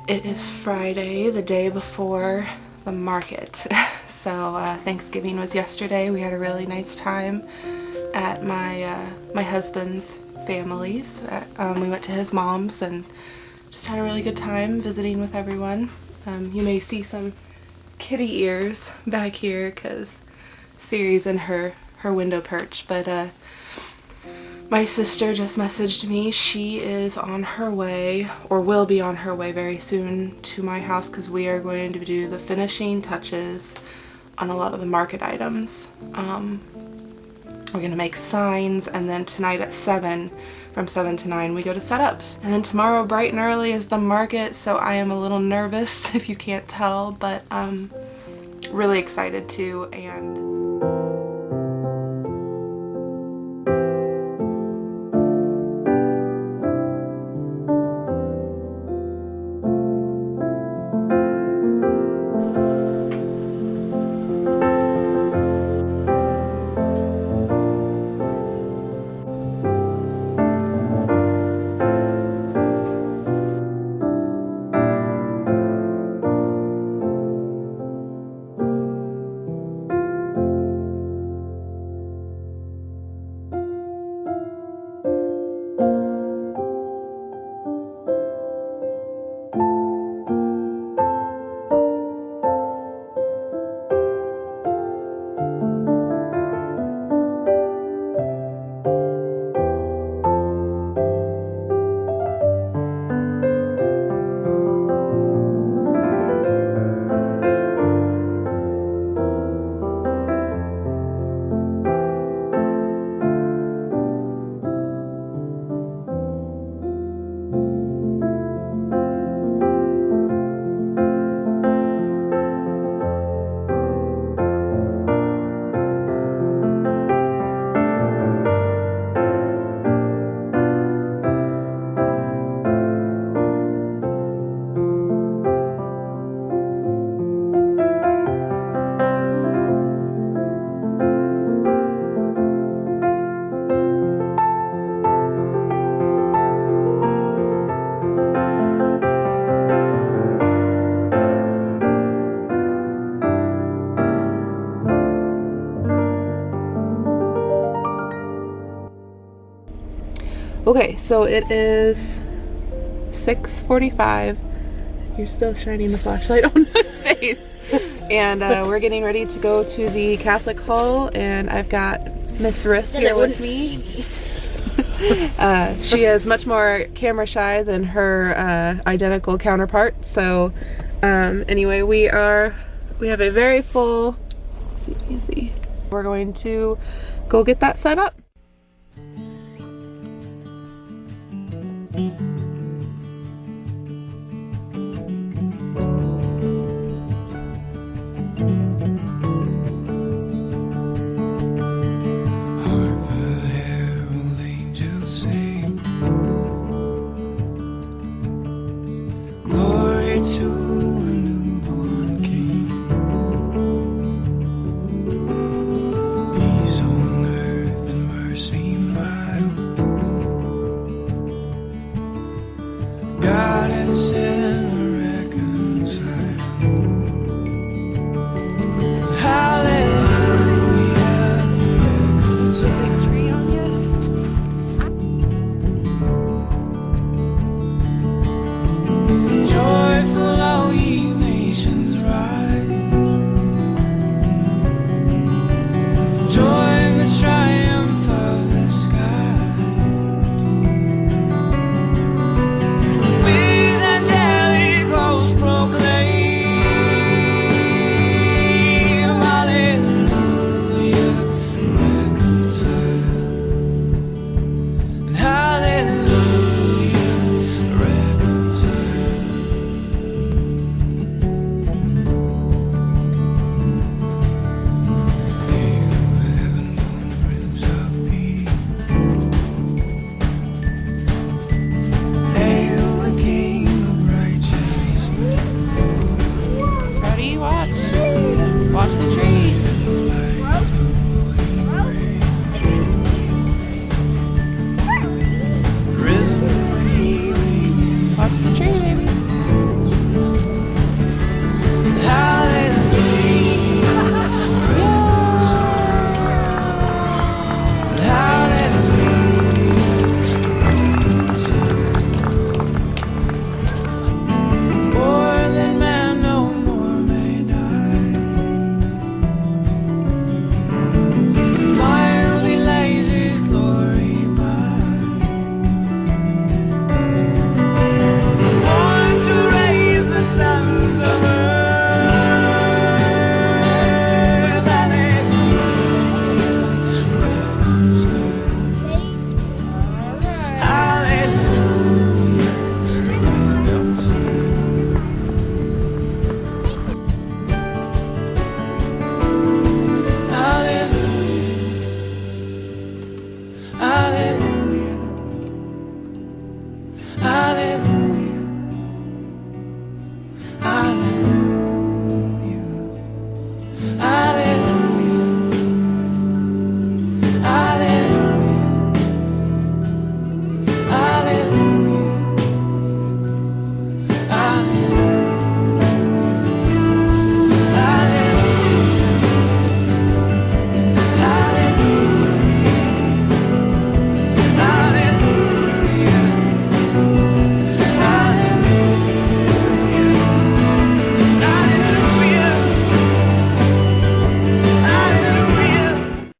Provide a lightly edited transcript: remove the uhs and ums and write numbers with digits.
It is Friday, the day before the market. So Thanksgiving was yesterday. We had a really nice time at my husband's family's. We went to his mom's and just had a really good time visiting with everyone. You may see some kitty ears back here because Siri's in her window perch, but my sister just messaged me. She is on her way, or will be on her way very soon, to my house because we are going to do the finishing touches on a lot of the market items. We're gonna make signs, and then tonight at 7, from 7 to 9, we go to setups. And then tomorrow bright and early is the market, so I am a little nervous if you can't tell, but really excited too. And okay, so it is 6:45. You're still shining the flashlight on my face. And we're getting ready to go to the Catholic Hall, and I've got Miss Riss here with me. She is much more camera shy than her identical counterpart. So anyway, we have a very full, let's see if you can see. We're going to go get that set up. To